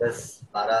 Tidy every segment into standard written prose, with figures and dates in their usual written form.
10-12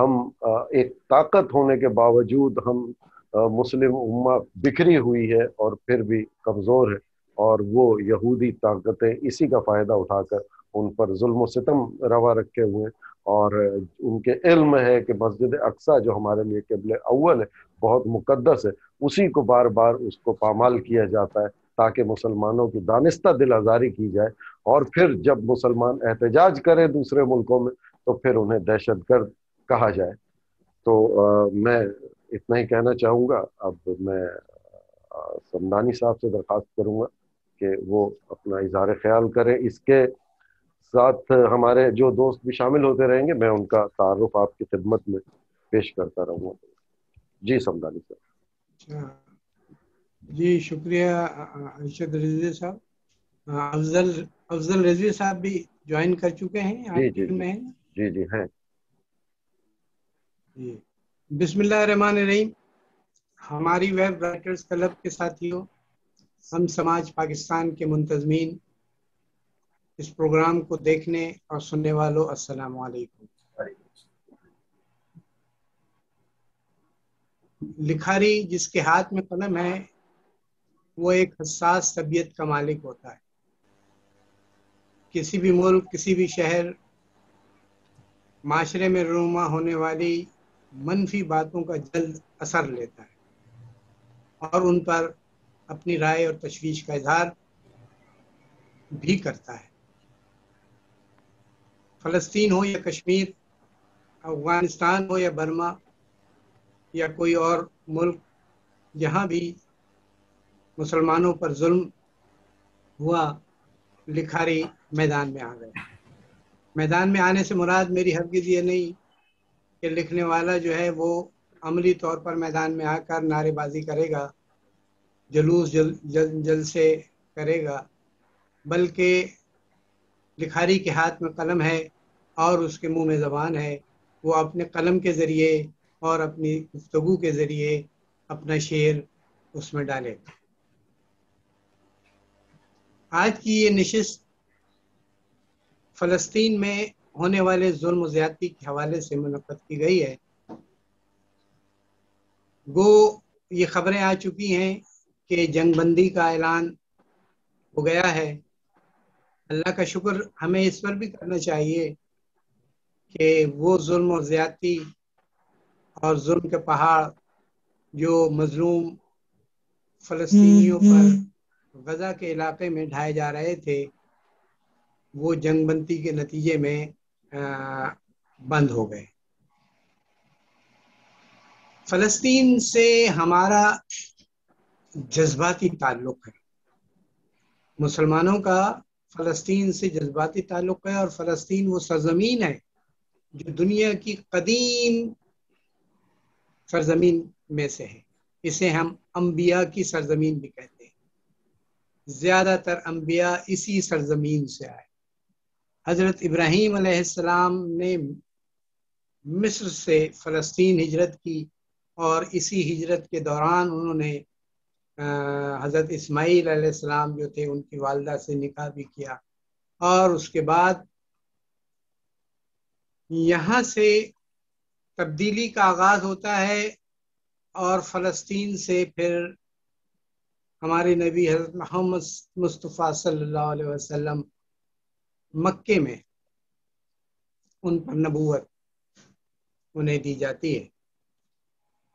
ہم ایک طاقت ہونے کے باوجود ہم مسلم امہ بکھری ہوئی ہے اور پھر بھی کمزور ہے، اور وہ یہودی طاقتیں اسی کا فائدہ اٹھا کر ان پر ظلم و ستم روا رکھے ہوئے ہیں، اور ان کے علم ہے کہ مسجد اقصیٰ جو ہمارے لیے قبلہ اول ہے، بہت مقدس ہے، اسی کو بار بار اس کو پامال کیا جاتا ہے تاکہ مسلمانوں کی دانستہ دل آزاری کی جائے، اور پھر جب مسلمان احتجاج کرے دوسرے ملکوں میں تو پھر انہیں دہشت گرد کہا جائے۔ تو میں اتنا ہی کہنا چاہوں گا۔ اب میں سمدانی صاحب سے درخواست کروں گا کہ وہ اپنا اظہار خیال کریں، اس کے ساتھ ہمارے جو دوست بھی شامل ہوتے رہیں گے میں ان کا تعارف آپ کی خدمت میں پیش کرتا رہوں گا۔ جی سمدانی صاحب۔ جی شکریہ ارشد رضوی صاحب۔ افضل رضوی صاحب بھی جوائن کر چکے ہیں جی آپ جی ٹیم میں؟ جی جی ہیں جی بسم اللہ الرحمن الرحیم۔ ہماری ویب رائٹرز کلب کے ساتھیوں، ہم سماج پاکستان کے منتظمین، اس پروگرام کو دیکھنے اور سننے والوں السلام علیکم۔ لکھاری جس کے ہاتھ میں قلم ہے وہ ایک حساس طبیعت کا مالک ہوتا ہے۔ کسی بھی ملک، کسی بھی شہر، معاشرے میں رونما ہونے والی منفی باتوں کا جلد اثر لیتا ہے اور ان پر اپنی رائے اور تشویش کا اظہار بھی کرتا ہے۔ فلسطین ہو یا کشمیر، افغانستان ہو یا برما یا کوئی اور ملک، جہاں بھی مسلمانوں پر ظلم ہوا، لکھاری میدان میں آ گئے۔ میدان میں آنے سے مراد میری ہرگز یہ نہیں کہ لکھنے والا جو ہے وہ عملی طور پر میدان میں آ کر نعرے بازی کرے گا، جلوس جلسے کرے گا، بلکہ لکھاری کے ہاتھ میں قلم ہے اور اس کے منہ میں زبان ہے، وہ اپنے قلم کے ذریعے اور اپنی گفتگو کے ذریعے اپنا شعر اس میں ڈالے گا۔ آج کی یہ نشست فلسطین میں ہونے والے ظلم و زیادتی کے حوالے سے منعقد کی گئی ہے۔ گو یہ خبریں آ چکی ہیں کہ جنگ بندی کا اعلان ہو گیا ہے۔ اللہ کا شکر ہمیں اس پر بھی کرنا چاہیے کہ وہ ظلم و زیادتی اور ظلم کے پہاڑ جو مظلوم فلسطینیوں پر غزہ کے علاقے میں ڈھائے جا رہے تھے، وہ جنگ بندی کے نتیجے میں بند ہو گئے۔ فلسطین سے ہمارا جذباتی تعلق ہے، مسلمانوں کا فلسطین سے جذباتی تعلق ہے، اور فلسطین وہ سرزمین ہے جو دنیا کی قدیم سرزمین میں سے ہے۔ اسے ہم انبیاء کی سرزمین بھی کہتے ہیں۔ زیادہ تر انبیاء اسی سرزمین سے آئے۔ حضرت ابراہیم علیہ السلام نے مصر سے فلسطین ہجرت کی، اور اسی ہجرت کے دوران انہوں نے حضرت اسماعیل علیہ السلام جو تھے ان کی والدہ سے نکاح بھی کیا، اور اس کے بعد یہاں سے تبدیلی کا آغاز ہوتا ہے، اور فلسطین سے پھر ہمارے نبی حضرت محمد مصطفیٰ صلی اللہ علیہ وسلم مکے میں ان پر نبوت انہیں دی جاتی ہے۔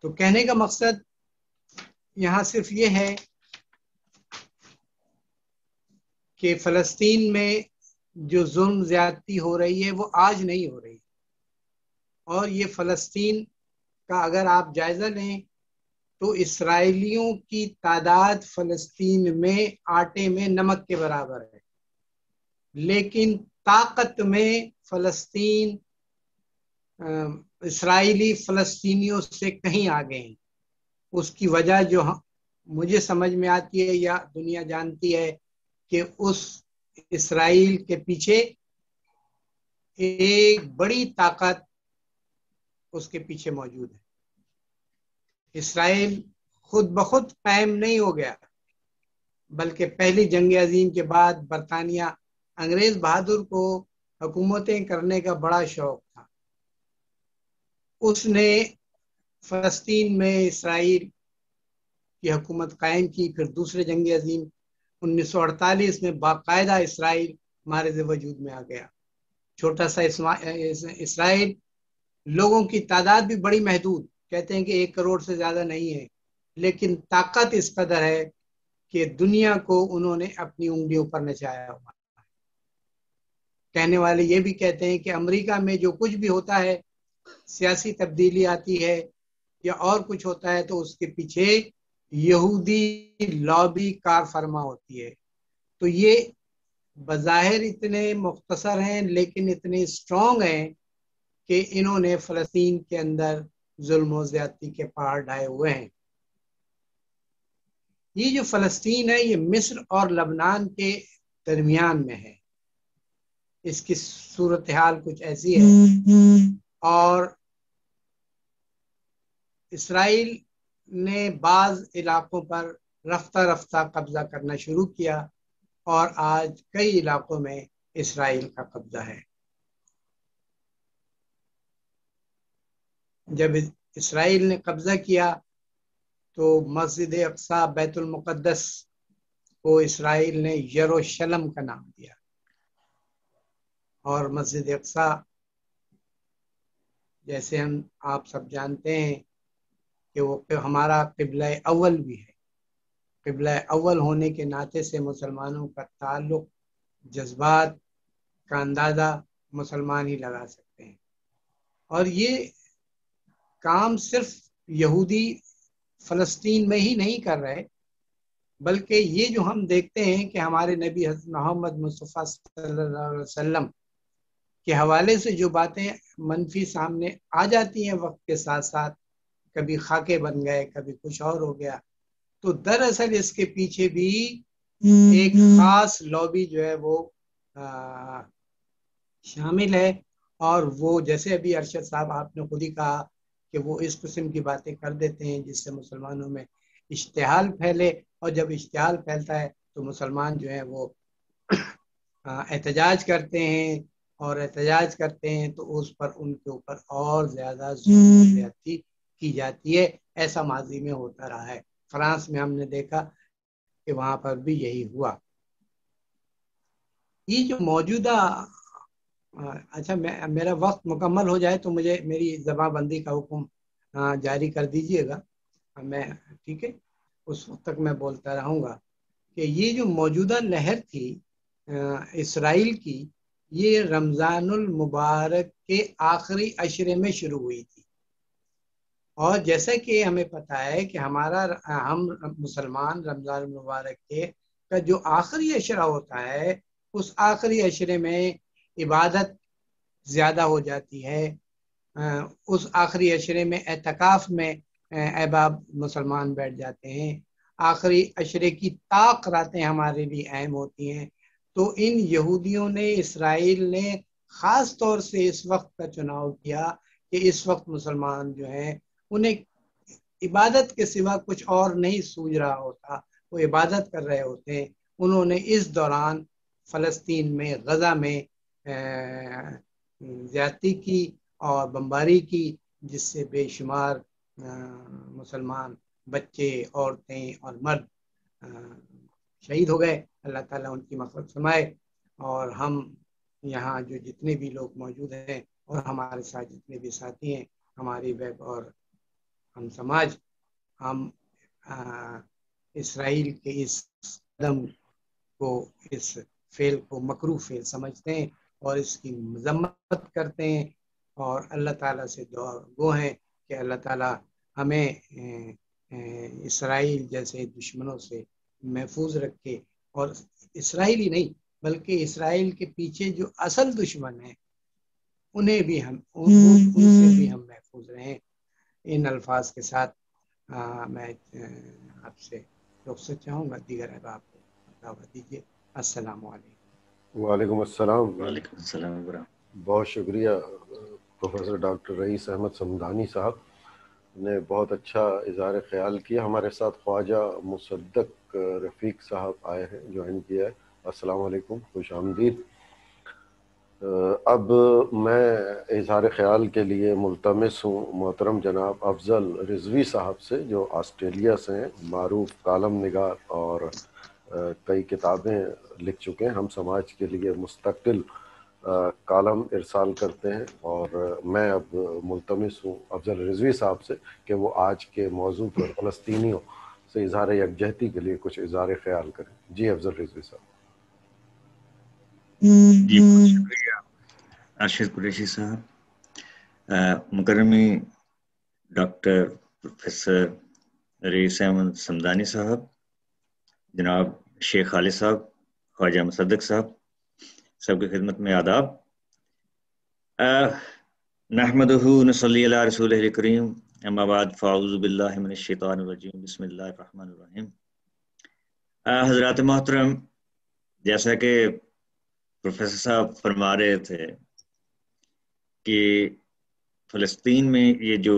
تو کہنے کا مقصد یہاں صرف یہ ہے کہ فلسطین میں جو ظلم زیادتی ہو رہی ہے وہ آج نہیں ہو رہی، اور یہ فلسطین کا اگر آپ جائزہ لیں تو اسرائیلیوں کی تعداد فلسطین میں آٹے میں نمک کے برابر ہے، لیکن طاقت میں فلسطین اسرائیلی فلسطینیوں سے کہیں آگے ہیں۔ اس کی وجہ جو مجھے سمجھ میں آتی ہے یا دنیا جانتی ہے کہ اس اسرائیل کے پیچھے ایک بڑی طاقت اس کے پیچھے موجود ہے۔ اسرائیل خود بخود قائم نہیں ہو گیا، بلکہ پہلی جنگ عظیم کے بعد برطانیہ انگریز بہادر کو حکومتیں کرنے کا بڑا شوق تھا۔ اس نے فلسطین میں اسرائیل کی حکومت قائم کی. پھر دوسرے جنگ عظیم 1948 میں باقاعدہ اسرائیل مارز وجود میں آ گیا. چھوٹا سا اسرائیل، لوگوں کی تعداد بھی بڑی محدود، کہتے ہیں کہ 1 کروڑ سے زیادہ نہیں ہے، لیکن طاقت اس قدر ہے کہ دنیا کو انہوں نے اپنی انگلیوں پر نچایا ہوا. کہنے والے یہ بھی کہتے ہیں کہ امریکہ میں جو کچھ بھی ہوتا ہے، سیاسی تبدیلی آتی ہے یا اور کچھ ہوتا ہے، تو اس کے پیچھے یہودی لابی کار فرما ہوتی ہے. تو یہ بظاہر اتنے مختصر ہیں لیکن اتنے اسٹرانگ ہیں کہ انہوں نے فلسطین کے اندر ظلم و زیادتی کے پہاڑ ڈھائے ہوئے ہیں. یہ جو فلسطین ہے یہ مصر اور لبنان کے درمیان میں ہے. اس کی صورتحال کچھ ایسی ہے، اور اسرائیل نے بعض علاقوں پر رفتہ رفتہ قبضہ کرنا شروع کیا، اور آج کئی علاقوں میں اسرائیل کا قبضہ ہے. جب اسرائیل نے قبضہ کیا تو مسجد اقصی، بیت المقدس کو اسرائیل نے یروشلم کا نام دیا. اور مسجد اقصی جیسے آپ سب جانتے ہیں کہ وہ ہمارا قبلہ اول بھی ہے. قبلہ اول ہونے کے ناطے سے مسلمانوں کا تعلق، جذبات کا اندازہ مسلمان ہی لگا سکتے ہیں. اور یہ کام صرف یہودی فلسطین میں ہی نہیں کر رہے، بلکہ یہ جو ہم دیکھتے ہیں کہ ہمارے نبی حضرت محمد مصطفیٰ صلی اللہ علیہ وسلم کے حوالے سے جو باتیں منفی سامنے آ جاتی ہیں وقت کے ساتھ ساتھ، کبھی خاکے بن گئے، کبھی کچھ اور ہو گیا، تو دراصل اس کے پیچھے بھی ایک خاص لابی جو ہے وہ شامل ہے. اور وہ جیسے ابھی ارشد صاحب آپ نے خود ہی کہا کہ وہ اس قسم کی باتیں کر دیتے ہیں جس سے مسلمانوں میں اشتعال پھیلے، اور جب اشتعال پھیلتا ہے تو مسلمان جو ہیں وہ احتجاج کرتے ہیں، اور احتجاج کرتے ہیں تو اس پر ان کے اوپر اور زیادہ ظلم و زیادتی کی جاتی ہے. ایسا ماضی میں ہوتا رہا ہے. فرانس میں ہم نے دیکھا کہ وہاں پر بھی یہی ہوا. یہ جو موجودہ اچھا میرا وقت مکمل ہو جائے تو مجھے میری زبان بندی کا حکم جاری کر دیجئے گا. میں ٹھیک ہے، اس وقت تک میں بولتا رہوں گا کہ یہ جو موجودہ لہر تھی اسرائیل کی، یہ رمضان المبارک کے آخری عشرے میں شروع ہوئی تھی. اور جیسا کہ ہمیں پتہ ہے کہ ہم مسلمان رمضان المبارک کا جو آخری عشرہ ہوتا ہے، اس آخری عشرے میں عبادت زیادہ ہو جاتی ہے. اس آخری عشرے میں اعتکاف میں احباب مسلمان بیٹھ جاتے ہیں. آخری عشرے کی طاق راتیں ہمارے لیے اہم ہوتی ہیں. تو ان یہودیوں نے، اسرائیل نے خاص طور سے اس وقت کا چناؤ کیا کہ اس وقت مسلمان جو ہیں انہیں عبادت کے سوا کچھ اور نہیں سوج رہا ہوتا، وہ عبادت کر رہے ہوتے ہیں. انہوں نے اس دوران فلسطین میں، غزہ میں زیادتی کی اور بمباری کی، جس سے بے شمار مسلمان بچے، عورتیں اور مرد شہید ہو گئے. اللہ تعالیٰ ان کی مغفرت فرمائے. اور ہم یہاں جو جتنے بھی لوگ موجود ہیں اور ہمارے ساتھ جتنے بھی ساتھی ہیں، ہماری ویب اور ہم سماج، ہم اسرائیل کے اس قدم کو، اس فعل کو مکروہ فعل سمجھتے ہیں اور اس کی مذمت کرتے ہیں، اور اللہ تعالیٰ سے دعا گو ہیں کہ اللہ تعالیٰ ہمیں اسرائیل جیسے دشمنوں سے محفوظ رکھے. اور اسرائیل ہی نہیں بلکہ اسرائیل کے پیچھے جو اصل دشمن ہیں انہیں بھی ان سے بھی ہم محفوظ رہیں. ان الفاظ کے ساتھ میں آپ سے رخصت چاہوں گا. دیگر احباب کو دعوت دیجیے. السلام علیکم. وعلیکم السلام. وعلیکم السلام ورحمۃ. بہت شکریہ پروفیسر ڈاکٹر رئیس احمد صمدانی صاحب نے بہت اچھا اظہار خیال کیا. ہمارے ساتھ خواجہ مصدق رفیق صاحب آئے ہیں، جوائن کیا ہے. السلام علیکم، خوش آمدید. اب میں اظہار خیال کے لیے ملتمس ہوں محترم جناب افضل رضوی صاحب سے، جو آسٹریلیا سے ہیں، معروف کالم نگار اور کئی کتابیں لکھ چکے ہیں، ہم سماج کے لیے مستقل کالم ارسال کرتے ہیں، اور میں اب ملتمس ہوں افضل رضوی صاحب سے کہ وہ آج کے موضوع پر فلسطینیوں سے اظہار یکجہتی کے لیے کچھ اظہار خیال کریں۔ جی افضل رضوی صاحب۔ جی بہت شکریہ ارشد قریشی صاحب، مکرمی ڈاکٹر پروفیسر رئیس احمد سمدانی صاحب، جناب شیخ خالد صاحب، خواجہ مصدق صاحب، سب کی خدمت میں آداب۔ نحمدہ نصلی علی رسولہ الکریم، اما بعد فاعوذ باللہ من الشیطان الرجیم، بسم اللہ الرحمن الرحیم۔ حضرات محترم، جیسا کہ پروفیسر صاحب فرما رہے تھے کہ فلسطین میں یہ جو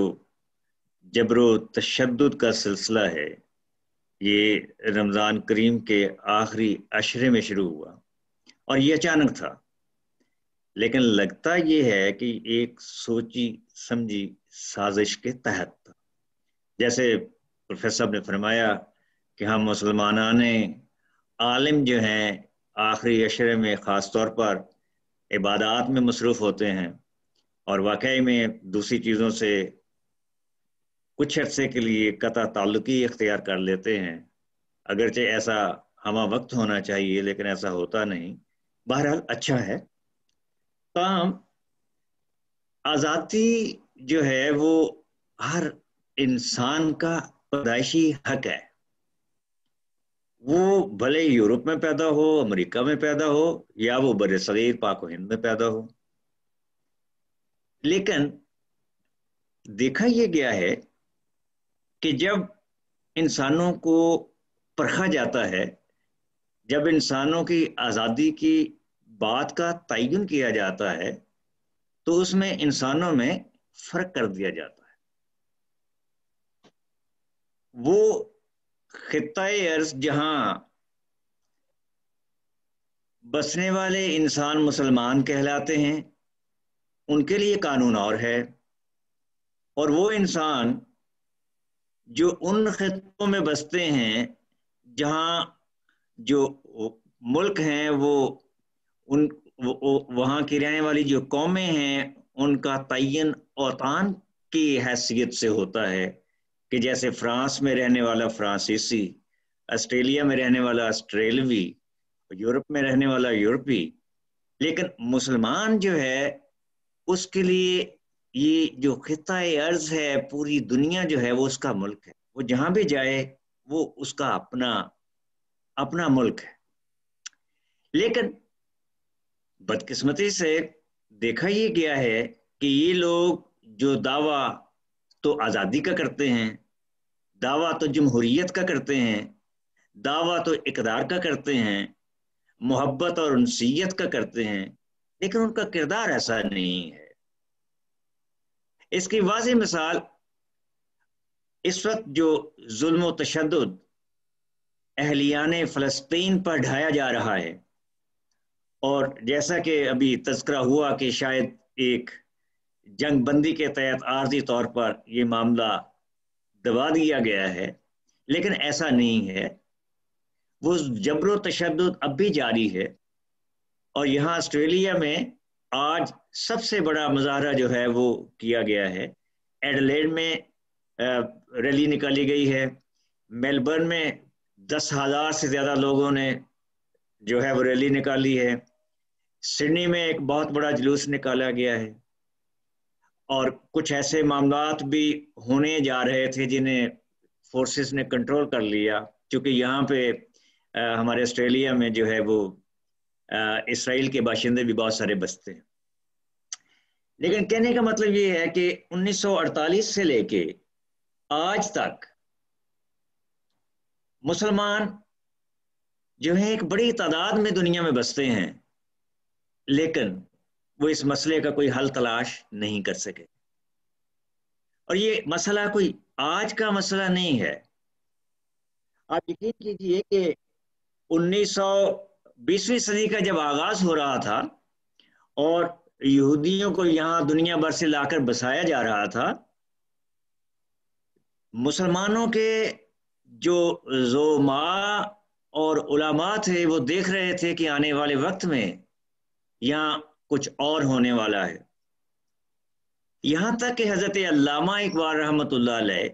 جبر و تشدد کا سلسلہ ہے، یہ رمضان کریم کے آخری عشرے میں شروع ہوا اور یہ اچانک تھا، لیکن لگتا یہ ہے کہ ایک سوچی سمجھی سازش کے تحت تھا۔ جیسے پروفیسر صاحب نے فرمایا کہ ہم مسلمانان عالم جو ہیں آخری عشرے میں خاص طور پر عبادات میں مصروف ہوتے ہیں اور واقعی میں دوسری چیزوں سے کچھ عرصے کے لیے قطع تعلقی اختیار کر لیتے ہیں، اگرچہ ایسا ہمہ وقت ہونا چاہیے لیکن ایسا ہوتا نہیں۔ بہرحال اچھا ہے، تاہم آزادی جو ہے وہ ہر انسان کا پیدائشی حق ہے، وہ بھلے یورپ میں پیدا ہو، امریکہ میں پیدا ہو، یا وہ بر صغیر پاک و ہند میں پیدا ہو۔ لیکن دیکھا یہ گیا ہے کہ جب انسانوں کو پرکھا جاتا ہے، جب انسانوں کی آزادی کی بات کا تعین کیا جاتا ہے، تو اس میں انسانوں میں فرق کر دیا جاتا ہے۔ وہ خطۂ ارض جہاں بسنے والے انسان مسلمان کہلاتے ہیں، ان کے لیے قانون اور ہے، اور وہ انسان جو ان خطوں میں بستے ہیں جہاں جو ملک ہیں وہاں کی رہنے والی جو قومیں ہیں، ان کا تعین اوطان کی حیثیت سے ہوتا ہے، کہ جیسے فرانس میں رہنے والا فرانسیسی، آسٹریلیا میں رہنے والا آسٹریلوی، یورپ میں رہنے والا یورپی۔ لیکن مسلمان جو ہے اس کے لیے یہ جو خطۂ ارض ہے، پوری دنیا جو ہے وہ اس کا ملک ہے، وہ جہاں بھی جائے وہ اس کا اپنا ملک ہے۔ لیکن بدقسمتی سے دیکھا یہ گیا ہے کہ یہ لوگ جو دعویٰ تو آزادی کا کرتے ہیں، دعویٰ تو جمہوریت کا کرتے ہیں، دعویٰ تو اقتدار کا کرتے ہیں، محبت اور انسیت کا کرتے ہیں، لیکن ان کا کردار ایسا نہیں ہے۔ اس کی واضح مثال اس وقت جو ظلم و تشدد اہلیان فلسطین پر ڈھایا جا رہا ہے، اور جیسا کہ ابھی تذکرہ ہوا کہ شاید ایک جنگ بندی کے تحت عارضی طور پر یہ معاملہ دبا دیا گیا ہے، لیکن ایسا نہیں ہے، وہ جبر و تشدد اب بھی جاری ہے۔ اور یہاں آسٹریلیا میں آج سب سے بڑا مظاہرہ جو ہے وہ کیا گیا ہے، ایڈلیڈ میں ریلی نکالی گئی ہے، میلبرن میں 10,000 سے زیادہ لوگوں نے جو ہے وہ ریلی نکالی ہے، سڈنی میں ایک بہت بڑا جلوس نکالا گیا ہے، اور کچھ ایسے معاملات بھی ہونے جا رہے تھے جنہیں فورسز نے کنٹرول کر لیا، کیونکہ یہاں پہ ہمارے آسٹریلیا میں جو ہے وہ اسرائیل کے باشندے بھی بہت سارے بستے ہیں۔ لیکن کہنے کا مطلب یہ ہے کہ 1948 سے لے کے آج تک مسلمان جو ہیں ایک بڑی تعداد میں دنیا میں بستے ہیں، لیکن وہ اس مسئلے کا کوئی حل تلاش نہیں کر سکے۔ اور یہ مسئلہ کوئی آج کا مسئلہ نہیں ہے۔ آپ یقین کیجئے کہ 20ویں صدی کا جب آغاز ہو رہا تھا اور یہودیوں کو یہاں دنیا بھر سے لا کر بسایا جا رہا تھا، مسلمانوں کے جو زعماء اور علماء تھے وہ دیکھ رہے تھے کہ آنے والے وقت میں یہاں کچھ اور ہونے والا ہے، یہاں تک کہ حضرت علامہ اقبال رحمۃ اللہ علیہ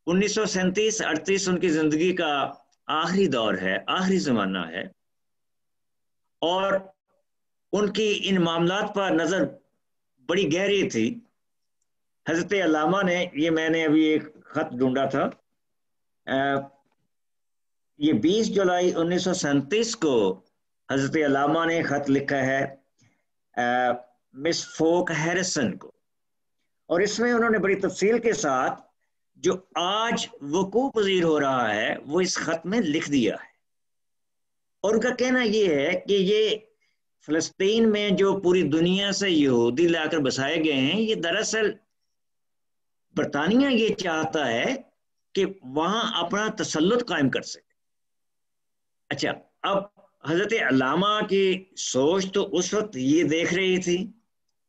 1937-38 ان کی زندگی کا آخری دور ہے، آخری زمانہ ہے، اور ان کی ان معاملات پر نظر بڑی گہری تھی۔ حضرت علامہ نے، یہ میں نے ابھی ایک خط ڈھونڈا تھا، یہ 20 جولائی 1937 کو حضرت علامہ نے خط لکھا ہے مس فوک ہیریسن کو، اور اس میں انہوں نے بڑی تفصیل کے ساتھ جو آج وقوع پذیر ہو رہا ہے وہ اس خط میں لکھ دیا ہے، اور ان کا کہنا یہ ہے کہ یہ فلسطین میں جو پوری دنیا سے یہودی لا کر بسائے گئے ہیں، یہ دراصل برطانیہ یہ چاہتا ہے کہ وہاں اپنا تسلط قائم کر سکے۔ اچھا، اب حضرت علامہ کی سوچ تو اس وقت یہ دیکھ رہی تھی،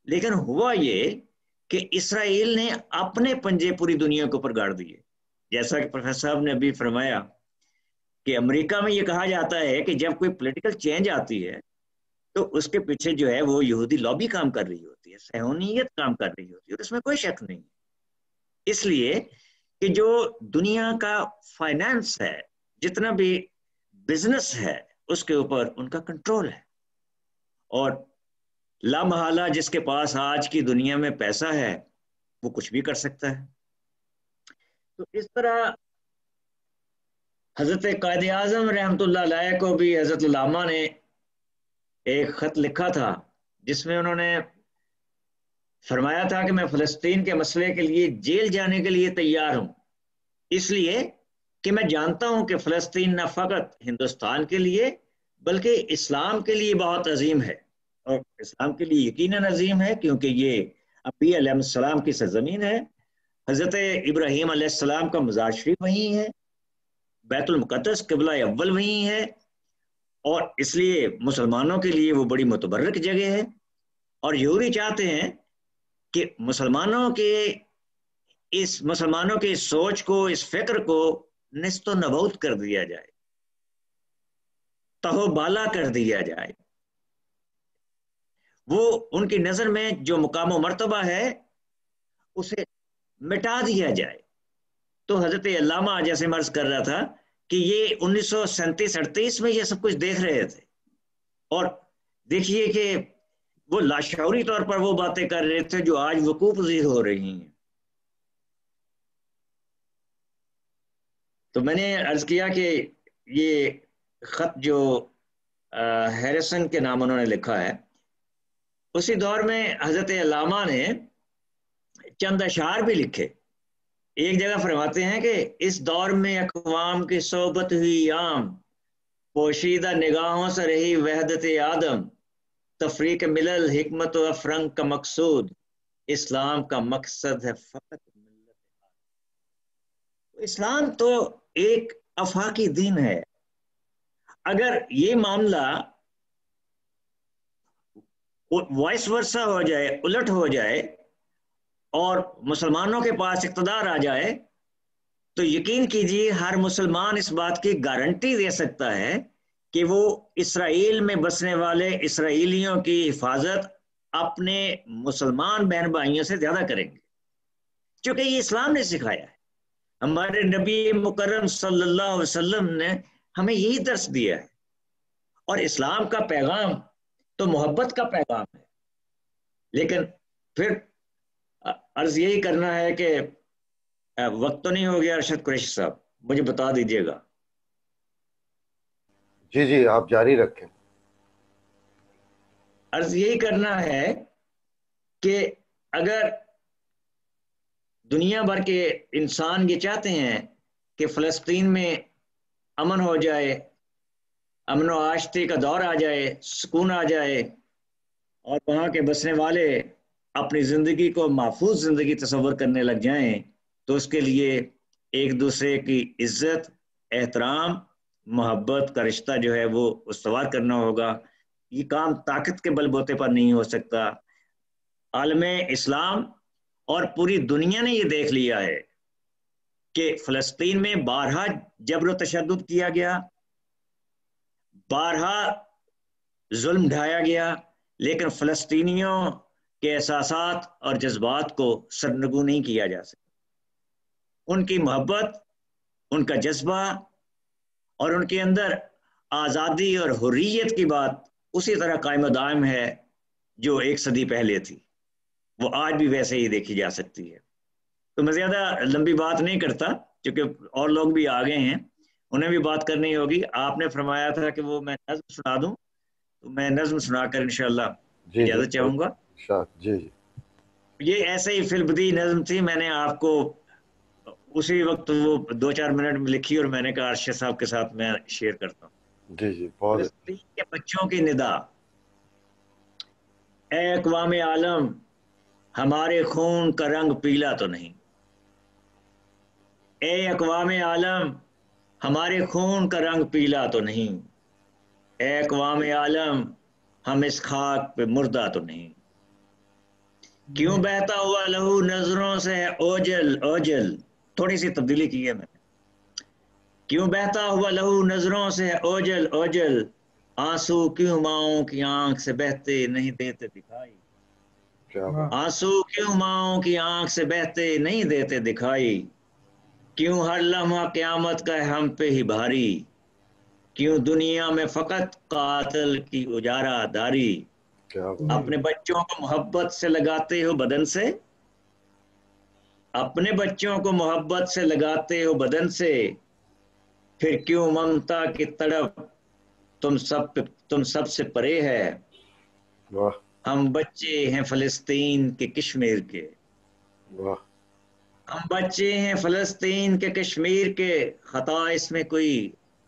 لیکن ہوا یہ کہ اسرائیل نے اپنے پنجے پوری دنیا کے اوپر گاڑ دیے، جیسا کہ پروفیسر صاحب نے ابھی فرمایا کہ امریکہ میں یہ کہا جاتا ہے کہ جب کوئی پولیٹیکل چینج آتی ہے تو اس کے پیچھے جو ہے وہ یہودی لابی کام کر رہی ہوتی ہے، صہیونیت کام کر رہی ہوتی ہے، اور اس میں کوئی شک نہیں، اس لیے کہ جو دنیا کا فائنانس ہے، جتنا بھی بزنس ہے، اس کے اوپر ان کا کنٹرول ہے، اور لا محالہ جس کے پاس آج کی دنیا میں پیسہ ہے وہ کچھ بھی کر سکتا ہے۔ تو اس طرح حضرت قائد اعظم رحمۃ اللہ علیہ کو بھی حضرت علامہ نے ایک خط لکھا تھا جس میں انہوں نے فرمایا تھا کہ میں فلسطین کے مسئلے کے لیے جیل جانے کے لیے تیار ہوں، اس لیے کہ میں جانتا ہوں کہ فلسطین نہ فقط ہندوستان کے لیے بلکہ اسلام کے لیے بہت عظیم ہے، اور اسلام کے لیے یقیناً عظیم ہے کیونکہ یہ انبیاء علیہ السلام کی سرزمین ہے، حضرت ابراہیم علیہ السلام کا مزار شریف وہیں ہے، بیت المقدس قبلہ اول وہیں ہے، اور اس لیے مسلمانوں کے لیے وہ بڑی متبرک جگہ ہے، اور یہودی چاہتے ہیں کہ مسلمانوں کے سوچ کو، اس فکر کو نست و نبود کر دیا جائے، تہو بالا کر دیا جائے، وہ ان کی نظر میں جو مقام و مرتبہ ہے اسے مٹا دیا جائے۔ تو حضرت علامہ جیسے مرض کر رہا تھا کہ یہ 1937-38 میں یہ سب کچھ دیکھ رہے تھے، اور دیکھیے کہ وہ لاشعوری طور پر وہ باتیں کر رہے تھے جو آج وقوع پذیر ہو رہی ہیں۔ تو میں نے عرض کیا کہ یہ خط جو ہیریسن کے نام انہوں نے لکھا ہے، اسی دور میں حضرت علامہ نے چند اشعار بھی لکھے۔ ایک جگہ فرماتے ہیں کہ اس دور میں اقوام کی صحبت ہوئی عام، پوشیدہ نگاہوں سے رہی وحدت آدم، تفریق ملل حکمت و افرنگ کا مقصود، اسلام کا مقصد ہے فقط ملت آدم۔ اسلام تو ایک افاقی دین ہے، اگر یہ معاملہ وائس ورثہ ہو جائے، الٹ ہو جائے، اور مسلمانوں کے پاس اقتدار آ جائے تو یقین کیجیے ہر مسلمان اس بات کی گارنٹی دے سکتا ہے کہ وہ اسرائیل میں بسنے والے اسرائیلیوں کی حفاظت اپنے مسلمان بہن بھائیوں سے زیادہ کریں گے، چونکہ یہ اسلام نے سکھایا ہے۔ ہمارے نبی مکرم صلی اللہ علیہ وسلم نے ہمیں یہی درس دیا ہے، اور اسلام کا پیغام تو محبت کا پیغام ہے۔ لیکن پھر عرض یہی کرنا ہے کہ وقت تو نہیں ہو گیا ارشد قریشی صاحب، مجھے بتا دیجیے گا۔ جی جی، آپ جاری رکھیں۔ عرض یہی کرنا ہے کہ اگر دنیا بھر کے انسان یہ چاہتے ہیں کہ فلسطین میں امن ہو جائے، امن و آشتی کا دور آ جائے، سکون آ جائے، اور وہاں کے بسنے والے اپنی زندگی کو محفوظ زندگی تصور کرنے لگ جائیں، تو اس کے لیے ایک دوسرے کی عزت، احترام، محبت کا رشتہ جو ہے وہ استوار کرنا ہوگا۔ یہ کام طاقت کے بل بوتے پر نہیں ہو سکتا. عالم اسلام اور پوری دنیا نے یہ دیکھ لیا ہے کہ فلسطین میں بارہا جبر و تشدد کیا گیا، بارہا ظلم ڈھایا گیا، لیکن فلسطینیوں کے احساسات اور جذبات کو سرنگوں نہیں کیا جا سکتا. ان کی محبت، ان کا جذبہ اور ان کے اندر آزادی اور حریت کی بات اسی طرح قائم و دائم ہے جو ایک صدی پہلے تھی، وہ آج بھی ویسے ہی دیکھی جا سکتی ہے. تو میں زیادہ لمبی بات نہیں کرتا کیونکہ اور لوگ بھی آگے ہیں، انہیں بھی بات کرنی ہوگی. آپ نے فرمایا تھا کہ وہ میں نظم سنا دوں، تو میں نظم سنا کر انشاءاللہ اجازت چاہوں گا. جی جی. یہ ایسے ہی فی البدی نظم تھی، میں نے آپ کو اسی وقت وہ 2-4 منٹ میں لکھی اور میں نے کہا ارشد صاحب کے ساتھ میں شیئر کرتا ہوں. جی جی بہت. فلسطین کے بچوں کی ندا. اے اقوام عالم، ہمارے خون کا رنگ پیلا تو نہیں. اے اقوام عالم، ہمارے خون کا رنگ پیلا تو نہیں. اے اقوام عالم، ہم اس خاک پہ مردہ تو نہیں. کیوں بہتا ہوا لہو نظروں سے ہے اوجل اوجل. تھوڑی سی تبدیلی کی ہے میں نے. کیوں بہتا ہوا لہو نظروں سے ہے اوجل اوجل. آنسو کیوں ماؤں کی آنکھ سے بہتے نہیں دیتے دکھائی. آنسو کیوں ماؤں کی آنکھ سے بہتے نہیں دیتے دکھائی. کیوں ہر لمحہ قیامت کا ہے ہم پہ ہی بھاری. کیوں دنیا میں فقط قاتل کی اجارہ داری. اپنے بچوں کو محبت سے لگاتے ہو بدن سے، اپنے بچوں کو محبت سے لگاتے ہو بدن سے. پھر کیوں ممتا کی تڑپ تم سب سے پرے ہے. ہم بچے ہیں فلسطین کے کشمیر کے. ہم بچے ہیں فلسطین کے کشمیر کے. خطا اس میں کوئی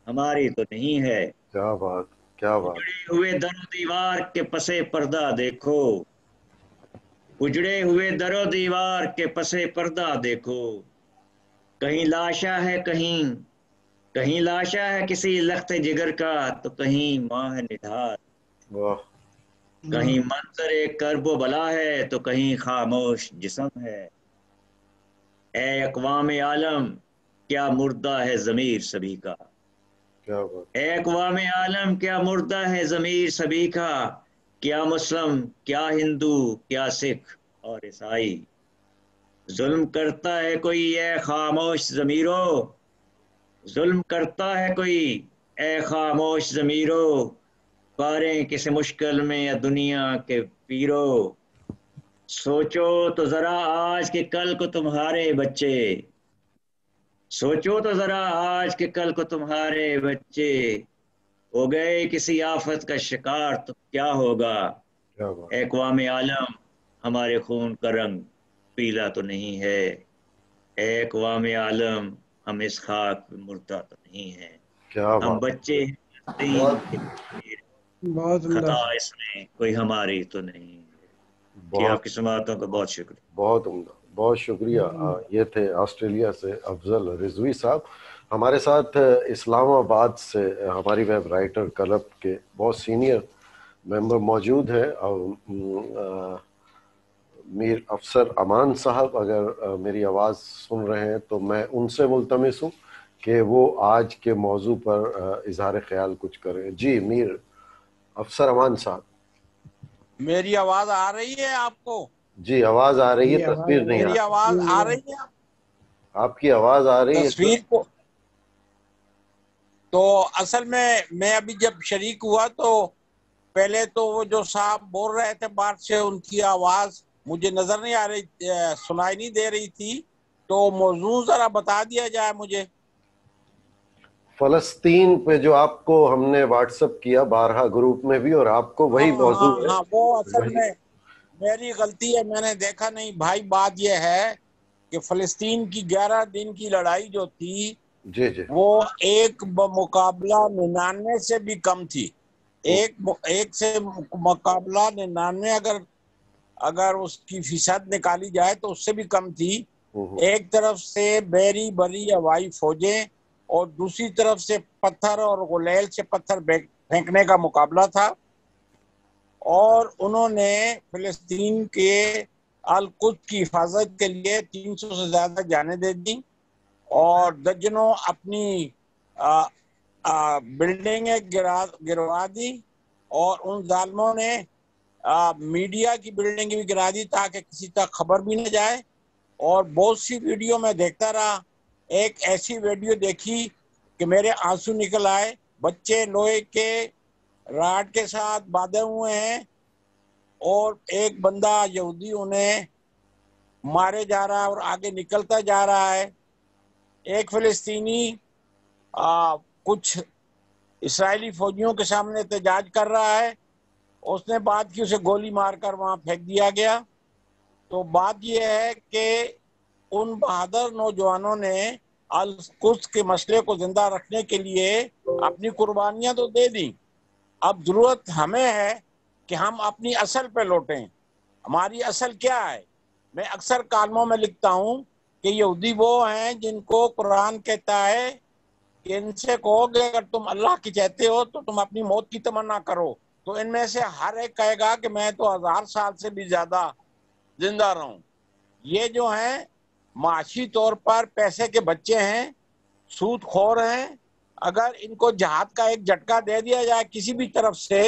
ہماری تو نہیں ہے. کیا بات، کیا بات. اجڑے ہوئے در و دیوار کے پسے پردہ دیکھو. اجڑے ہوئے در و دیوار کے پسے پردہ دیکھو. کہیں لاشا ہے کہیں لاشا ہے کسی لخت جگر کا، تو کہیں ماہ نڈھال. کہیں منظر کرب و بلا ہے تو کہیں خاموش جسم ہے. اے اقوام عالم، کیا مردہ ہے ضمیر سبھی کا. اے اقوام عالم، کیا مردہ ہے ضمیر سبھی کا. کیا مسلم، کیا ہندو، کیا سکھ اور عیسائی. ظلم کرتا ہے کوئی اے خاموش ضمیرو. ظلم کرتا ہے کوئی اے خاموش ضمیرو. پاریں کسی مشکل میں یا دنیا کے پیرو. سوچو تو ذرا آج کے کل کو تمہارے بچے. سوچو تو ذرا آج کے کل کو تمہارے بچے ہو گئے کسی آفت کا شکار تو کیا ہوگا. اے اقوام عالم، ہمارے خون کا رنگ پیلا تو نہیں ہے. اے اقوام عالم، ہم اس خاک پہ مردہ تو نہیں ہے. ہم بچے خطا اس میں کوئی ہماری تو نہیں ہے. کہ آپ کی سماعتوں کا بہت شکریہ. بہت عمدہ، بہت شکریہ. یہ تھے آسٹریلیا سے افضل رضوی صاحب. ہمارے ساتھ اسلام آباد سے ہماری ویب رائٹر کلب کے بہت سینئر ممبر موجود ہیں. اور میر افسر امان صاحب اگر میری آواز سن رہے ہیں تو میں ان سے ملتمس ہوں کہ وہ آج کے موضوع پر اظہار خیال کچھ کریں. جی میر افسر امان صاحب، میری آواز آ رہی ہے آپ کو؟ جی آواز آ رہی ہے، تصویر نہیں میری آواز آ رہی ہے؟ آپ کی آواز آ رہی ہے تصویر کو تو اصل میں ابھی جب شریک ہوا تو پہلے تو وہ جو صاحب بول رہے تھے باہر سے ان کی آواز مجھے نظر نہیں آ رہی، سنائی نہیں دے رہی تھی. تو موضوع ذرا بتا دیا جائے مجھے. فلسطین پہ جو آپ کو ہم نے واٹس ایپ کیا 12 گروپ میں بھی، اور آپ کو وہی موضوع ہے. ہاں وہ اصل میں میری غلطی ہے، میں نے دیکھا نہیں بھائی. بات یہ ہے کہ فلسطین کی 11 دن کی لڑائی جو تھی جی جی وہ ایک بمقابلہ 99 سے بھی کم تھی. ایک سے مقابلہ 99 اگر اس کی فیصد نکالی جائے تو اس سے بھی کم تھی. ایک طرف سے بحری بری ہوائی فوجیں اور دوسری طرف سے پتھر اور غلیل سے پتھر پھینکنے کا مقابلہ تھا. اور انہوں نے فلسطین کے القدس کی حفاظت کے لیے 300 سے زیادہ جانیں دے دیں اور درجنوں اپنی بلڈنگیں گروا دی، اور ان ظالموں نے میڈیا کی بلڈنگ بھی گرا دی تاکہ کسی تک خبر بھی نہ جائے۔ اور بہت سی ویڈیو میں دیکھتا رہا، ایک ایسی ویڈیو دیکھی کہ میرے آنسو نکل آئے، بچے لوہے کے راڈ کے ساتھ باندھے ہوئے ہیں اور ایک بندہ یہودی انہیں مارے جا رہا ہے اور آگے نکلتا جا رہا ہے۔ ایک فلسطینی کچھ اسرائیلی فوجیوں کے سامنے احتجاج کر رہا ہے، اس نے بات کی، اسے گولی مار کر وہاں پھینک دیا گیا۔ تو بات یہ ہے کہ ان بہادر نوجوانوں نے القدس کے مسئلے کو زندہ رکھنے کے لیے اپنی قربانیاں تو دے دیں۔ اب ضرورت ہمیں ہے کہ ہم اپنی اصل پہ لوٹیں۔ ہماری اصل کیا ہے؟ میں اکثر کالموں میں لکھتا ہوں کہ یہودی وہ ہیں جن کو قرآن کہتا ہے کہ ان سے کہو کہ اگر تم اللہ کی چاہتے ہو تو تم اپنی موت کی تمنا کرو، تو ان میں سے ہر ایک کہے گا کہ میں تو 1000 سال سے بھی زیادہ زندہ رہوں۔ یہ جو ہیں معاشی طور پر پیسے کے بچے ہیں، سود خور ہیں، اگر ان کو جہاد کا ایک جھٹکا دے دیا جائے کسی بھی طرف سے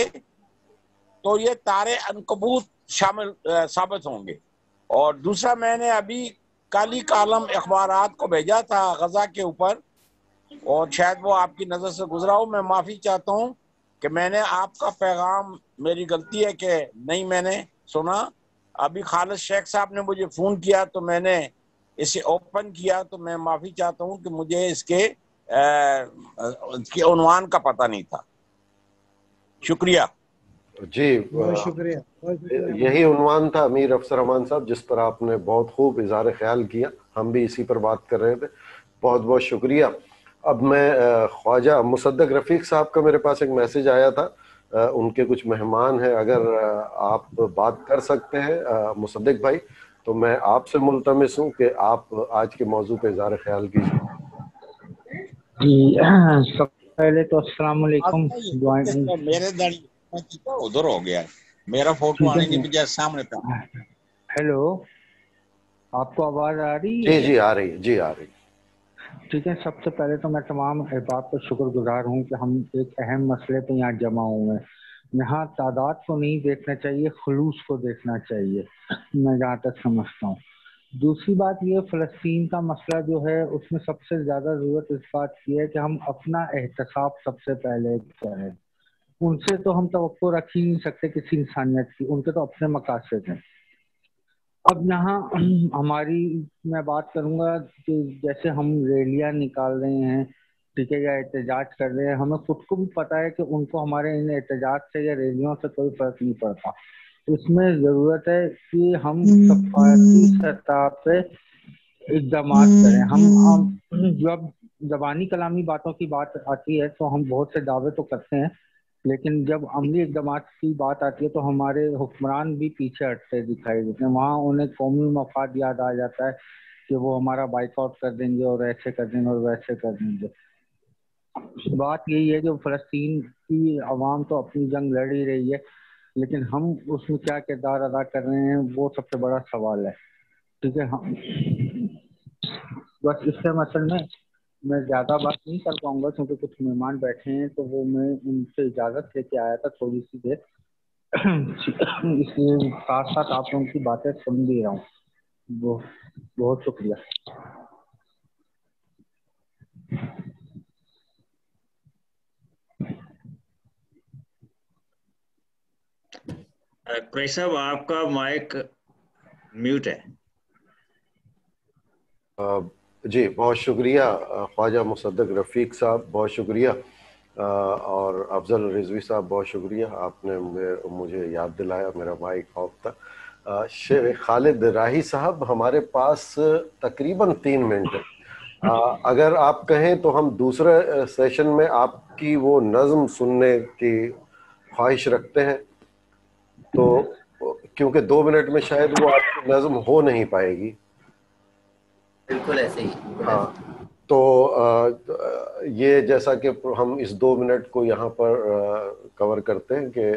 تو یہ تارے عنکبوت شامل ثابت ہوں گے۔ اور دوسرا، میں نے ابھی کالی کالم اخبارات کو بھیجا تھا غزہ کے اوپر، اور شاید وہ آپ کی نظر سے گزرا ہو، میں معافی چاہتا ہوں کہ میں نے آپ کا پیغام، میری غلطی ہے کہ نہیں میں نے سنا۔ ابھی خالد شیخ صاحب نے مجھے فون کیا تو میں نے اسے اوپن کیا، تو میں معافی چاہتا ہوں کہ مجھے اس کے عنوان کا پتہ نہیں تھا۔ شکریہ جی، بہت شکریہ، بہت شکریہ۔ یہی عنوان تھا امیر افسر امان صاحب، جس پر آپ نے بہت خوب اظہار خیال کیا، ہم بھی اسی پر بات کر رہے تھے، بہت بہت شکریہ۔ اب میں خواجہ مصدق رفیق صاحب کا میرے پاس ایک میسج آیا تھا، ان کے کچھ مہمان ہیں، اگر آپ بات کر سکتے ہیں مصدق بھائی تو میں آپ سے ملتمس ہوں کہ آپ آج کے موضوع پہ اظہار خیال کیجیے۔ جی، سب پہلے تو السلام علیکم۔ میرے ادھر ہو گیا ہے، میرا فوٹو آنے کی بجائے سامنے پہ۔ ہیلو، آپ کو آواز آ رہی ہے؟ جی جی آ رہی ہے، جی آ رہی ہے۔ ٹھیک ہے، سب سے پہلے تو میں تمام احباب پر شکر گزار ہوں کہ ہم ایک اہم مسئلے پہ یہاں جمع ہوئے ہیں۔ یہاں تعداد کو نہیں دیکھنا چاہیے، خلوص کو دیکھنا چاہیے، میں جہاں تک سمجھتا ہوں۔ دوسری بات یہ، فلسطین کا مسئلہ جو ہے اس میں سب سے زیادہ ضرورت اس بات کی ہے کہ ہم اپنا احتساب سب سے پہلے کریں۔ ان سے تو ہم توقع رکھ ہی نہیں سکتے کسی انسانیت کی، ان کے تو اپنے مقاصد ہیں۔ اب یہاں ہماری میں بات کروں گا کہ جیسے ہم ریلیاں نکال رہے ہیں، ٹھیک ہے، یا احتجاج کر رہے ہیں، ہمیں خود کو بھی پتہ ہے کہ ان کو ہمارے ان احتجاج سے یا ریلیوں سے کوئی فرق نہیں پڑتا۔ اس میں ضرورت ہے کہ ہم سفارتی سطح پہ اقدامات کریں۔ ہم جب زبانی کلامی باتوں کی بات آتی ہے تو ہم بہت سے دعوے تو کرتے ہیں، لیکن جب عملی اقدامات کی بات آتی ہے تو ہمارے حکمران بھی پیچھے ہٹتے دکھائی دیتے ہیں۔ وہاں انہیں قومی مفاد یاد آ جاتا ہے کہ وہ ہمارا بائیک آؤٹ کر دیں گے اور ایسے کر دیں گے اور ویسے کر دیں گے۔ بات یہی ہے کہ فلسطین کی عوام تو اپنی جنگ لڑ ہی رہی ہے، لیکن ہم اس میں کیا کردار ادا کر رہے ہیں وہ سب سے بڑا سوال ہے، ٹھیک ہے۔ بس اس سے مثلا میں زیادہ بات نہیں کر پاؤں گا کیونکہ کچھ مہمان بیٹھے ہیں، تو وہ میں ان سے اجازت لے کے آیا تھا تھوڑی سی دیر، اس لیے ساتھ ساتھ آپ لوگوں کی باتیں سن بھی رہا ہوں۔ بہت شکریہ۔ قریش صاحب آپ کا مائک میوٹ ہے۔ جی بہت شکریہ خواجہ مصدق رفیق صاحب، بہت شکریہ، اور افضل رضوی صاحب بہت شکریہ، آپ نے مجھے یاد دلایا، میرا مائک آف تھا۔ شیخ خالد راہی صاحب، ہمارے پاس تقریباً 3 منٹ ہے، اگر آپ کہیں تو ہم دوسرے سیشن میں آپ کی وہ نظم سننے کی خواہش رکھتے ہیں، تو کیونکہ 2 منٹ میں شاید وہ آپ کی نظم ہو نہیں پائے گی۔ بالکل ایسے ہی۔ ہاں، تو یہ جیسا کہ ہم اس 2 منٹ کو یہاں پر کور کرتے ہیں کہ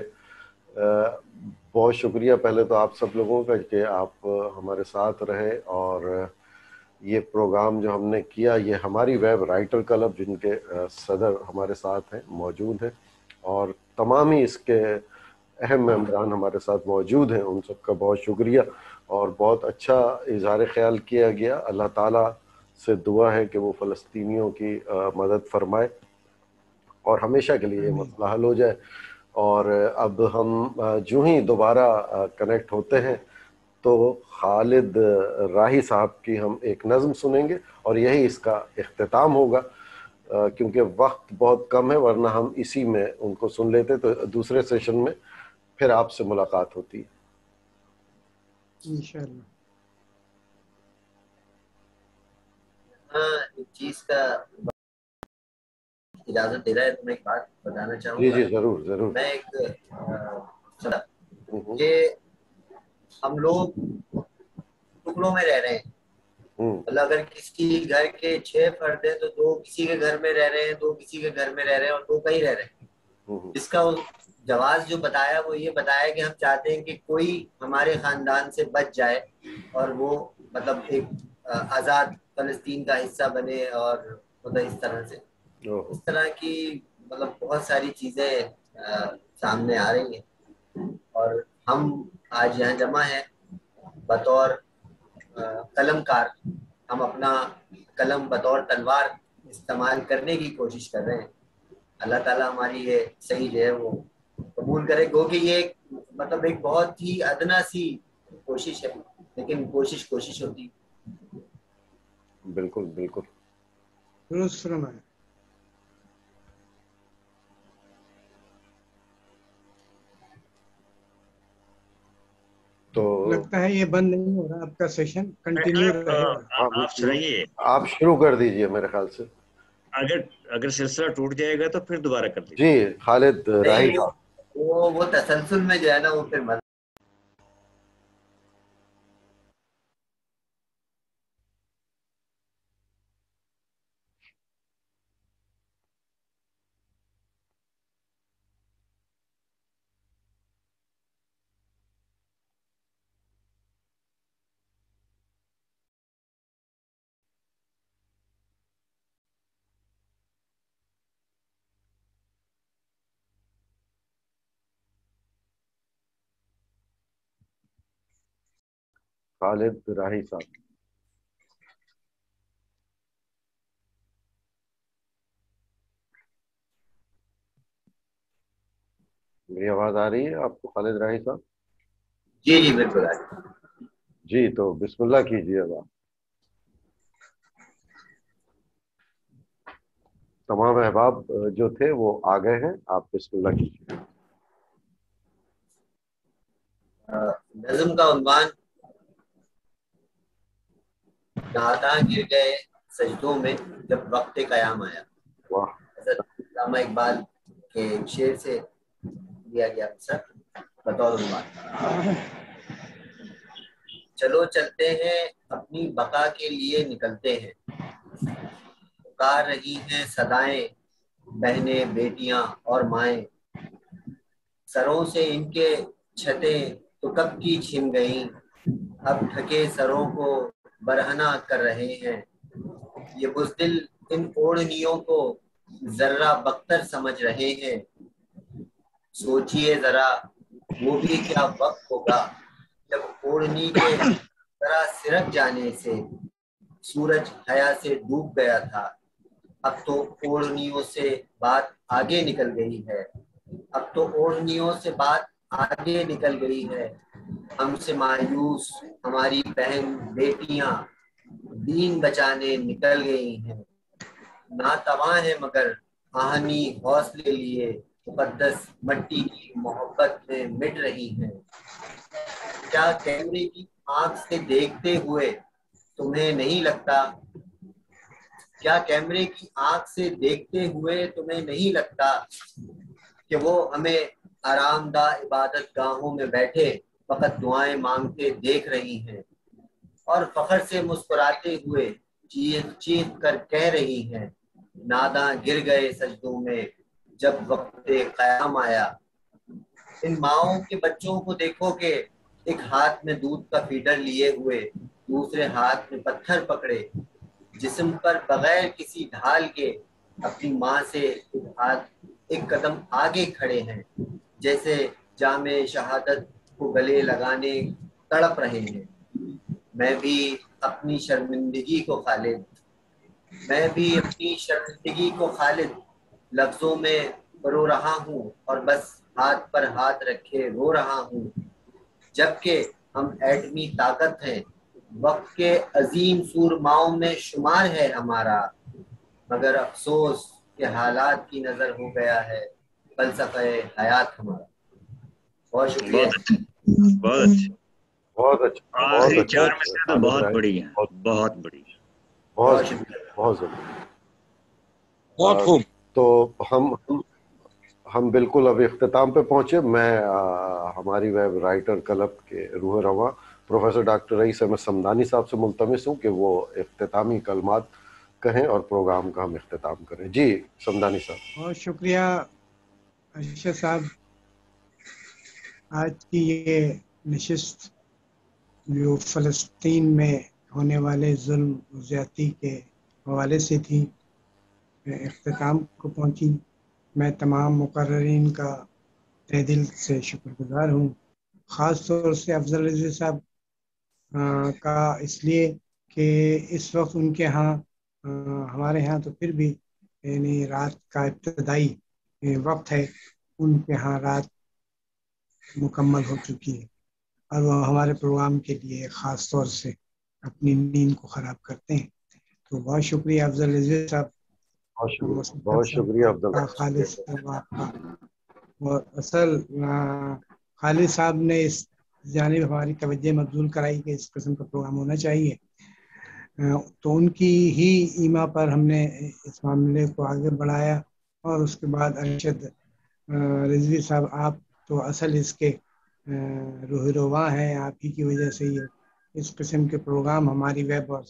بہت شکریہ پہلے تو آپ سب لوگوں کا کہ آپ ہمارے ساتھ رہے، اور یہ پروگرام جو ہم نے کیا یہ ہماری ویب رائٹر کلب جن کے صدر ہمارے ساتھ ہیں موجود ہیں، اور تمام ہی اس کے اہم ممبران ہمارے ساتھ موجود ہیں، ان سب کا بہت شکریہ، اور بہت اچھا اظہار خیال کیا گیا۔ اللہ تعالیٰ سے دعا ہے کہ وہ فلسطینیوں کی مدد فرمائے اور ہمیشہ کے لیے یہ مسئلہ حل ہو جائے۔ اور اب ہم جو ہی دوبارہ کنیکٹ ہوتے ہیں تو خالد راہی صاحب کی ہم ایک نظم سنیں گے، اور یہی اس کا اختتام ہوگا، کیونکہ وقت بہت کم ہے، ورنہ ہم اسی میں ان کو سن لیتے تو دوسرے سیشن میں پھر آپ سے ملاقات ہوتی ہے انشاءاللہ۔ ہاں، ایک چیز کا اجازت دے رہا ہے تو میں ایک بات بتانا چاہوں جی گا۔ جی ضرور ضرور۔ میں ایک کہ ہم لوگ ٹکڑوں میں رہ رہے ہیں، مطلب اگر کسی گھر کے 6 فرد ہیں تو 2 کسی کے گھر میں رہ رہے ہیں، 2 کسی کے گھر میں رہ رہے ہیں، اور 2 کہیں رہ رہے ہیں۔ اس کا جواز جو بتایا وہ یہ بتایا کہ ہم چاہتے ہیں کہ کوئی ہمارے خاندان سے بچ جائے اور وہ مطلب ایک آزاد فلسطین کا حصہ بنے، اور مطلب اس طرح کی مطلب بہت ساری چیزیں سامنے آ رہی ہیں، اور ہم آج یہاں جمع ہیں بطور قلم کار، ہم اپنا قلم بطور تلوار استعمال کرنے کی کوشش کر رہے ہیں۔ اللہ تعالیٰ ہماری یہ صحیح جو ہے وہ قبول کرے، کیونکہ یہ مطلب ایک بہت ہی ادنا سی کوشش ہے، لیکن کوشش ہوتی۔ بالکل بالکل درست فرمایا۔ تو لگتا ہے یہ بند نہیں ہو رہا، آپ کا سیشن کنٹینیو رہے گا۔ آپ سنائیے، آپ شروع کر دیجئے میرے خیال سے۔ اگر سلسلہ ٹوٹ جائے گا تو پھر دوبارہ کر لیجیے۔ جی خالد راہی صاحب۔ وہ تسلسل میں جو ہے نا وہ پھر خالد راہی صاحب، میری آواز آ رہی ہے آپ کو خالد راہی صاحب؟ جی جی بالکل۔ جی تو بسم اللہ کیجیے اب۔ تمام احباب جو تھے وہ آ گئے ہیں، آپ بسم اللہ کیجیے۔ نظم کا عنوان ناداں گر گئے سجدوں میں جب وقت قیام آیا۔ واہ، حضرت علامہ اقبال کے شعر سے لیا گیا سر بطور عنوان۔ چلو چلتے ہیں اپنی بقا کے لیے نکلتے ہیں، پکار رہی ہیں صدائیں بہنیں بیٹیاں اور مائیں، سروں سے ان کے چھتیں تو کب کی چھن گئیں، اب ڈھکے سروں کو برہنہ کر رہے ہیں، یہ بزدل ان اوڑھنیوں کو ذرہ بختر سمجھ رہے ہیں، سوچئے ذرا وہ بھی کیا وقت ہوگا جب اوڑھنی کے ذرا سرک جانے سے سورج حیا سے ڈوب گیا تھا، اب تو اوڑھنیوں سے بات آگے نکل گئی ہے، اب تو اوڑھنیوں سے بات آگے نکل گئی ہے، ہم سے مایوس ہماری بہن بیٹیاں دین بچانے نکل گئی ہیں، ناتواں ہے مگر آہنی حوصلے لیے مقدس مٹی کی محبت میں مٹ رہی ہیں، کیا کیمرے کی آنکھ سے دیکھتے ہوئے تمہیں نہیں لگتا، کیا کیمرے کی آنکھ سے دیکھتے ہوئے تمہیں نہیں لگتا کہ وہ ہمیں آرام دہ عبادت گاہوں میں بیٹھے فقط دعائیں مانگتے دیکھ رہی ہیں، اور فخر سے مسکراتے ہوئے چیخ چیخ کر کہہ رہی ہیں، ناداں گر گئے سجدوں میں جب وقت قیام آیا، ان ماؤں کے بچوں کو دیکھو کہ ایک ہاتھ میں دودھ کا فیڈر لیے ہوئے دوسرے ہاتھ میں پتھر پکڑے جسم پر بغیر کسی ڈھال کے اپنی ماں سے ایک قدم آگے کھڑے ہیں، جیسے جامع شہادت کو گلے لگانے تڑپ رہے ہیں۔ میں بھی اپنی شرمندگی کو خالد لفظوں میں رو رہا ہوں اور بس ہاتھ پر ہاتھ رکھے رو رہا ہوں، جبکہ ہم ایٹمی طاقت ہیں، وقت کے عظیم سورماؤں میں شمار ہے ہمارا، مگر افسوس کہ حالات کی نظر ہو گیا ہے فلسفہ حیات ہمارا۔ بہت شکریہ۔ بہت اچھا آخری اچھا 4 مسئلے تو بہت بڑی ہیں، بہت بڑی، بہت شکریہ، بہت ضروری۔ بہت خوب۔ تو ہم بالکل اب اختتام پہ پہنچے۔ میں ہماری ویب رائٹر کلب کے روح رواں پروفیسر ڈاکٹر رئیس احمد صمدانی صاحب سے ملتمس ہوں کہ وہ اختتامی کلمات کہیں اور پروگرام کا ہم اختتام کریں۔ جی صمدانی صاحب۔ بہت شکریہ ارشد صاحب۔ آج کی یہ نشست جو فلسطین میں ہونے والے ظلم و زیادتی کے حوالے سے تھی، اختتام کو پہنچی۔ میں تمام مقررین کا تہ دل سے شکر گزار ہوں، خاص طور سے افضل رضوی صاحب کا، اس لیے کہ اس وقت ان کے ہاں ہمارے ہاں تو پھر بھی یعنی رات کا ابتدائی وقت ہے، ان کے ہاں رات مکمل ہو چکی ہے اور وہ ہمارے پروگرام کے لیے خاص طور سے اپنی نیند کو خراب کرتے ہیں۔ تو بہت شکریہ افضل رضوی صاحب، بہت شکریہ افضل خالد صاحب آپ کا، اور اصل خالد صاحب نے اس جانب ہماری توجہ مبذول کرائی کہ اس قسم کا پروگرام ہونا چاہیے، تو ان کی ہی ایما پر ہم نے اس معاملے کو آگے بڑھایا، اور اس کے بعد ارشد رضوی صاحب آپ تو اصل اس کے روح رواں ہیں، آپ ہی کی وجہ سے یہ اس قسم کے پروگرام ہماری ویب اور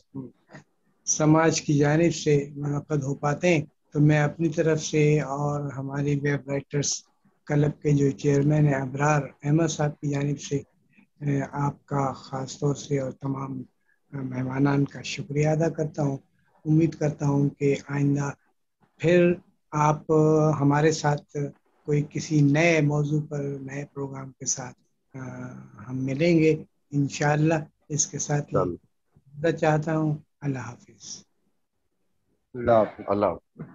سماج کی جانب سے منعقد ہو پاتے ہیں۔ تو میں اپنی طرف سے اور ہماری ویب رائٹرز کلب کے جو چیئرمین ہیں ابرار احمد صاحب کی جانب سے آپ کا خاص طور سے اور تمام مہمانان کا شکریہ ادا کرتا ہوں۔ امید کرتا ہوں کہ آئندہ پھر آپ ہمارے ساتھ کوئی کسی نئے موضوع پر نئے پروگرام کے ساتھ ہم ملیں گے انشاءاللہ۔ اس کے ساتھ ہی چاہتا ہوں اللہ حافظ۔ اللہ حافظ۔